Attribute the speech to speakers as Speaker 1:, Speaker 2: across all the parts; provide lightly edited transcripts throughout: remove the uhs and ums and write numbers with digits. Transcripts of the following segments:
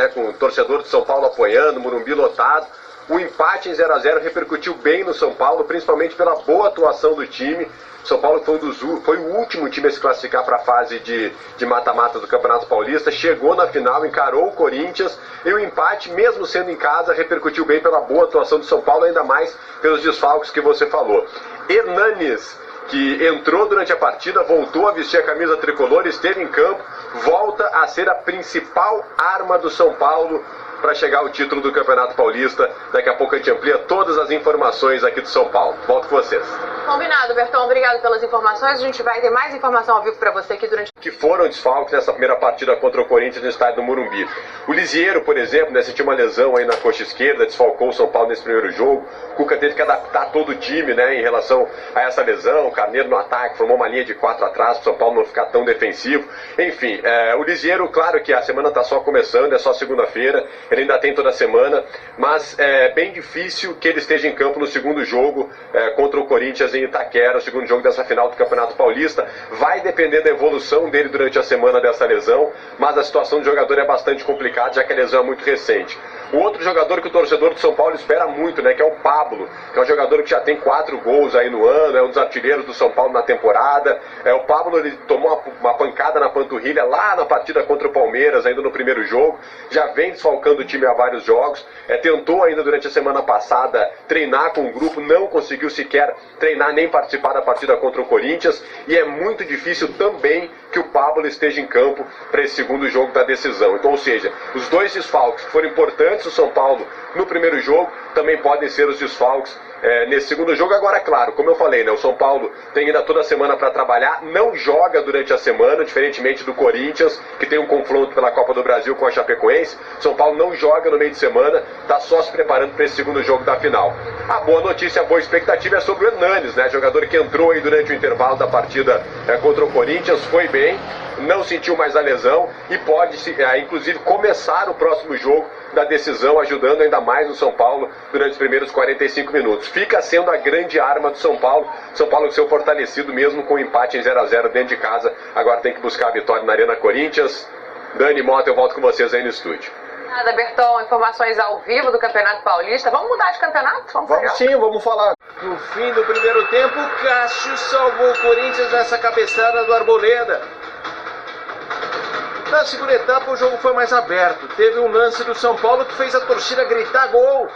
Speaker 1: né, com o torcedor de São Paulo apoiando, Morumbi lotado. O empate em 0-0 repercutiu bem no São Paulo, principalmente pela boa atuação do time. São Paulo foi o último time a se classificar para a fase de mata-mata do Campeonato Paulista, chegou na final, encarou o Corinthians, e o empate, mesmo sendo em casa, repercutiu bem pela boa atuação do São Paulo, ainda mais pelos desfalques que você falou. Hernanes, que entrou durante a partida, voltou a vestir a camisa tricolor, esteve em campo, volta a ser a principal arma do São Paulo para chegar ao título do Campeonato Paulista. Daqui a pouco a gente amplia todas as informações aqui do São Paulo. Volto com vocês.
Speaker 2: Combinado, Berton. Obrigado pelas informações. A gente vai ter mais informação ao vivo para você aqui durante...
Speaker 1: Que foram desfalques nessa primeira partida contra o Corinthians no estádio do Morumbi. O Lisieiro, por exemplo, né, sentiu uma lesão aí na coxa esquerda, desfalcou o São Paulo nesse primeiro jogo. O Cuca teve que adaptar todo o time, né, em relação a essa lesão. O Carneiro no ataque, formou uma linha de 4 atrás para o São Paulo não ficar tão defensivo. Enfim, o Lisieiro, claro que a semana está só começando, é só segunda-feira, ele ainda tem toda a semana, mas é bem difícil que ele esteja em campo no segundo jogo contra o Corinthians em Itaquera, o segundo jogo dessa final do Campeonato Paulista. Vai depender da evolução dele durante a semana dessa lesão, mas a situação do jogador é bastante complicada, já que a lesão é muito recente. O outro jogador que o torcedor do São Paulo espera muito, né, que é o Pablo, que é um jogador que já tem 4 gols aí no ano, é um dos artilheiros do São Paulo na temporada. O Pablo, ele tomou uma pancada na panturrilha lá na partida contra o Palmeiras, ainda no primeiro jogo, já vem desfalcando o time há vários jogos, tentou ainda durante a semana passada treinar com o grupo, não conseguiu sequer treinar nem participar da partida contra o Corinthians, e é muito difícil também que o Pablo esteja em campo para esse segundo jogo da decisão. Então, ou seja, os dois desfalques que foram importantes do São Paulo no primeiro jogo também podem ser os desfalques nesse segundo jogo. Agora, claro, como eu falei, né, o São Paulo tem ainda toda a semana para trabalhar, não joga durante a semana, diferentemente do Corinthians, que tem um confronto pela Copa do Brasil com a Chapecoense. O São Paulo não joga no meio de semana, está só se preparando para esse segundo jogo da final. A boa notícia, a boa expectativa é sobre o Hernanes, né, jogador que entrou aí durante o intervalo da partida contra o Corinthians, foi bem, não sentiu mais a lesão e pode, inclusive, começar o próximo jogo da decisão, ajudando ainda mais o São Paulo durante os primeiros 45 minutos. Fica sendo a grande arma do São Paulo. São Paulo que saiu fortalecido mesmo com o empate em 0-0 dentro de casa. Agora tem que buscar a vitória na Arena Corinthians. Dani Mota, eu volto com vocês aí no estúdio.
Speaker 2: Nada, Berton, informações ao vivo do Campeonato Paulista. Vamos mudar de campeonato?
Speaker 3: Vamos sim, vamos falar. No fim do primeiro tempo, Cássio salvou o Corinthians nessa cabeçada do Arboleda. Na segunda etapa, o jogo foi mais aberto. Teve um lance do São Paulo que fez a torcida gritar gol.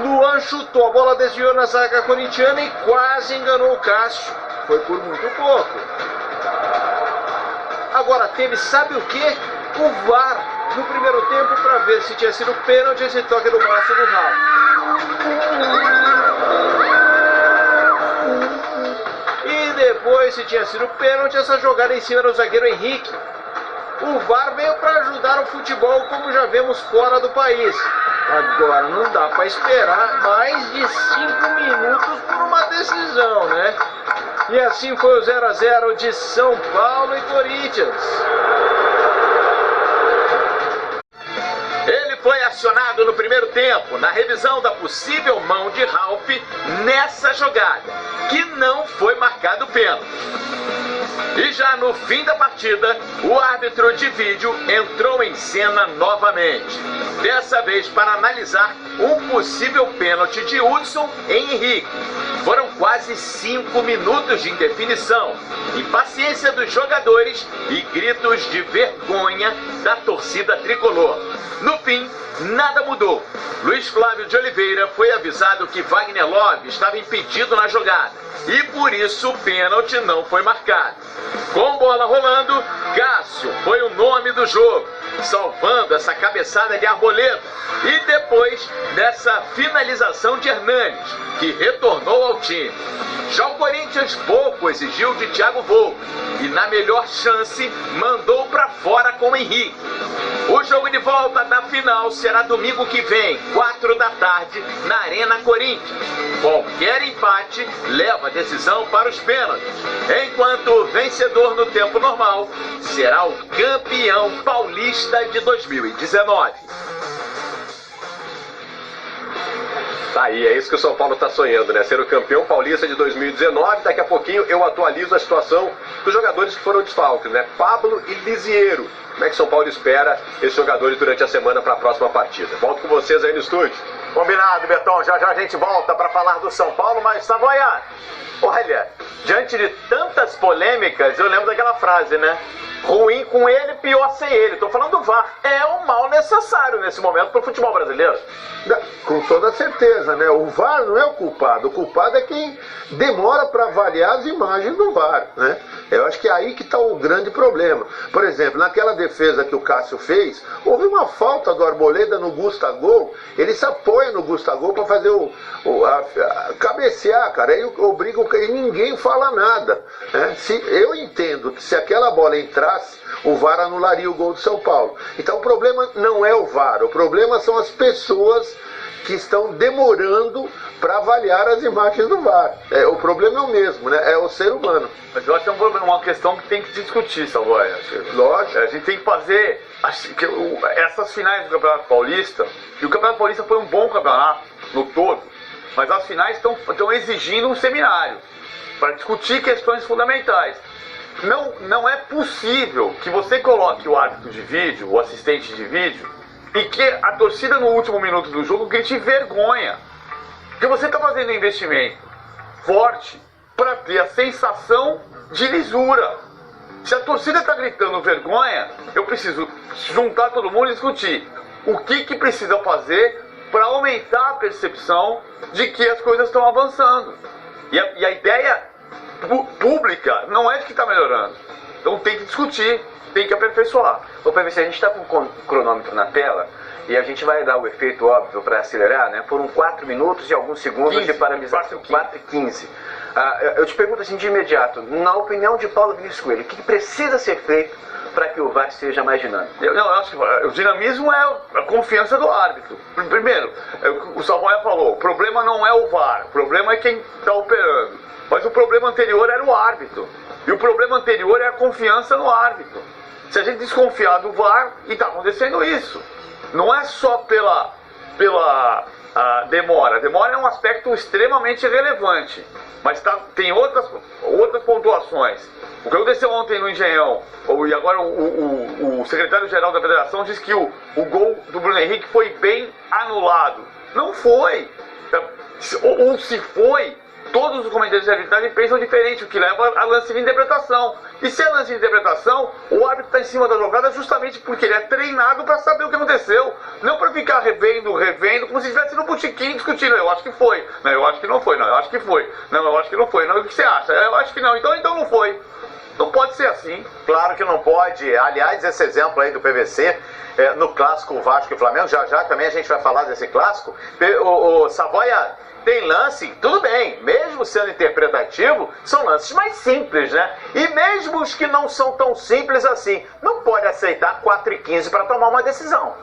Speaker 3: Luan chutou, a bola desviou na zaga corintiana e quase enganou o Cássio. Foi por muito pouco. Agora teve, sabe o quê? O VAR no primeiro tempo para ver se tinha sido pênalti esse toque no braço do Raul. E depois, se tinha sido pênalti, essa jogada em cima do zagueiro Henrique. O VAR veio para ajudar o futebol como já vemos fora do país. Agora não dá para esperar mais de 5 minutos por uma decisão, né? E assim foi o 0-0 de São Paulo e Corinthians.
Speaker 4: Ele foi acionado no primeiro tempo, na revisão da possível mão de Ralf nessa jogada, que não foi marcado pênalti. E já no fim da partida, o árbitro de vídeo entrou em cena novamente. Dessa vez para analisar um possível pênalti de Hudson em Henrique. Foram quase 5 minutos de indefinição, impaciência dos jogadores e gritos de vergonha da torcida tricolor. No fim, nada mudou. Luiz Flávio de Oliveira foi avisado que Wagner Love estava impedido na jogada e por isso o pênalti não foi marcado. Com bola rolando, Cássio foi o nome do jogo, salvando essa cabeçada de Arboleda e depois dessa finalização de Hernanes, que retornou ao time. Já o Corinthians pouco exigiu de Thiago Volpi e na melhor chance mandou para fora com Henrique. O jogo de volta da final será domingo que vem, 4 da tarde, na Arena Corinthians. Qualquer empate leva a decisão para os pênaltis, enquanto o vencedor no tempo normal será o campeão paulista de 2019.
Speaker 1: Tá aí, é isso que o São Paulo está sonhando, né? Ser o campeão paulista de 2019. Daqui a pouquinho eu atualizo a situação dos jogadores que foram desfalques, né? Pablo e Lisiero. Como é que o São Paulo espera esses jogadores durante a semana para a próxima partida? Volto com vocês aí no estúdio.
Speaker 4: Combinado, Betão. Já já a gente volta para falar do São Paulo, mas Savoia, olha, diante de tantas polêmicas, eu lembro daquela frase, né? Ruim com ele, pior sem ele. Tô falando do VAR. É um mal necessário nesse momento pro futebol brasileiro.
Speaker 5: Com toda certeza, né? O VAR não é o culpado é quem demora para avaliar as imagens do VAR, né? Eu acho que é aí que está o grande problema. Por exemplo, naquela defesa que o Cássio fez, houve uma falta do Arboleda no Gustavo, ele se apoia no Gustavo para fazer cabecear, cara, aí obriga e ninguém fala nada, né? Eu entendo que se aquela bola entrasse, o VAR anularia o gol do São Paulo. Então o problema não é o VAR, o problema são as pessoas que estão demorando para avaliar as imagens do VAR. O problema é o mesmo, né? É o ser humano.
Speaker 6: Mas eu acho que é uma questão que tem que discutir, Savoia.
Speaker 5: Lógico.
Speaker 6: A gente tem que fazer essas finais do Campeonato Paulista, e o Campeonato Paulista foi um bom campeonato no todo, mas as finais estão exigindo um seminário para discutir questões fundamentais. Não é possível que você coloque o árbitro de vídeo, o assistente de vídeo, e que a torcida no último minuto do jogo grite vergonha. Porque você está fazendo um investimento forte para ter a sensação de lisura. Se a torcida está gritando vergonha, eu preciso juntar todo mundo e discutir o que precisa fazer para aumentar a percepção de que as coisas estão avançando. E a ideia pública não é de que está melhorando. Então tem que discutir, tem que aperfeiçoar.
Speaker 7: Ô PVC, a gente está com o cronômetro na tela e a gente vai dar o efeito óbvio para acelerar, né? Foram 4 minutos e alguns segundos 15, de paralisação. 4:15. Eu te pergunto assim de imediato, na opinião de Paulo Vinícius Coelho, o que precisa ser feito para que o VAR seja mais dinâmico?
Speaker 6: Eu acho que o dinamismo é a confiança do árbitro. Primeiro, o Savoia falou, o problema não é o VAR, o problema é quem está operando. Mas o problema anterior era o árbitro. E o problema anterior é a confiança no árbitro. Se a gente desconfiar do VAR, e está acontecendo isso. Não é só pela demora. A demora é um aspecto extremamente relevante. Mas tem outras pontuações. O que aconteceu ontem no Engenhão, e agora o secretário-geral da federação diz que o gol do Bruno Henrique foi bem anulado. Não foi. Ou se foi, todos os comentários de arbitragem pensam diferente, o que leva a lance de interpretação. E se é lance de interpretação, o árbitro está em cima da jogada justamente porque ele é treinado para saber o que aconteceu. Não para ficar revendo, como se estivesse no botequim discutindo. Eu acho que foi. Não, eu acho que não foi. Não, eu acho que foi. Não, eu acho que não foi. Não, o que você acha? Eu acho que não. Então não foi. Não pode ser assim.
Speaker 4: Claro que não pode. Aliás, esse exemplo aí do PVC, no clássico Vasco e Flamengo, já também a gente vai falar desse clássico. O Savoia tem lance, tudo bem, mesmo sendo interpretativo, são lances mais simples, né? E mesmo os que não são tão simples assim, não pode aceitar 4:15 para tomar uma decisão.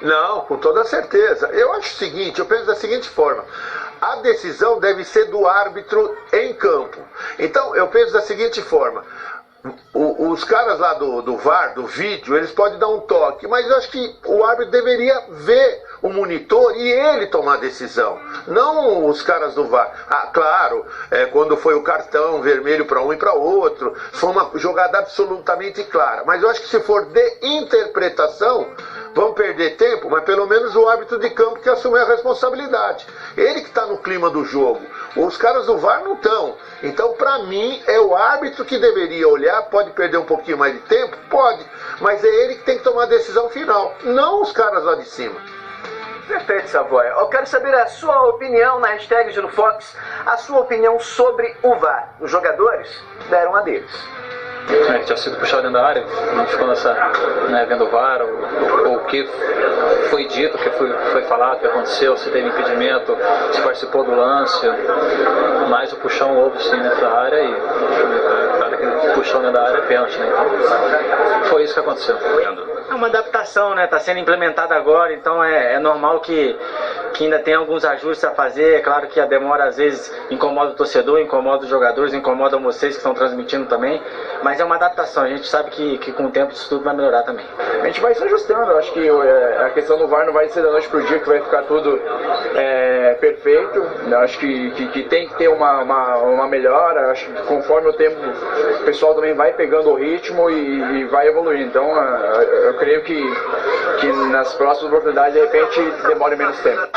Speaker 5: Não, com toda certeza. Eu acho o seguinte, eu penso da seguinte forma. A decisão deve ser do árbitro em campo. Então, eu penso da seguinte forma. Os caras lá do VAR, do vídeo, eles podem dar um toque, mas eu acho que o árbitro deveria ver o monitor e ele tomar a decisão, não os caras do VAR. Claro, quando foi o cartão vermelho para um e para outro, foi uma jogada absolutamente clara, mas eu acho que se for de interpretação, vão perder tempo, mas pelo menos o árbitro de campo que assume a responsabilidade. Ele que está no clima do jogo. Os caras do VAR não estão. Então, para mim, é o árbitro que deveria olhar. Pode perder um pouquinho mais de tempo? Pode. Mas é ele que tem que tomar a decisão final, não os caras lá de cima.
Speaker 7: Perfeito, Savoia. Eu quero saber a sua opinião na hashtag Giro Fox, a sua opinião sobre o VAR. Os jogadores deram a deles.
Speaker 8: Tinha sido puxado dentro da área, a gente ficou vendo o VAR, o que foi dito, o que foi falado, o que aconteceu, se teve impedimento, se participou do lance, mas o puxão houve sim dentro da área e claro que o puxão dentro da área é pênalti, né? Então foi isso que aconteceu.
Speaker 9: É uma adaptação, né? Está sendo implementada agora, então é normal que que ainda tem alguns ajustes a fazer. É claro que a demora às vezes incomoda o torcedor, incomoda os jogadores, incomoda vocês que estão transmitindo também, mas é uma adaptação. A gente sabe que com o tempo isso tudo vai melhorar também.
Speaker 10: A gente vai se ajustando. Eu acho que a questão do VAR não vai ser da noite pro dia que vai ficar tudo perfeito. Eu acho que tem que ter uma melhora. Eu acho que conforme o tempo o pessoal também vai pegando o ritmo e vai evoluindo. Então eu creio que nas próximas oportunidades de repente demore menos tempo.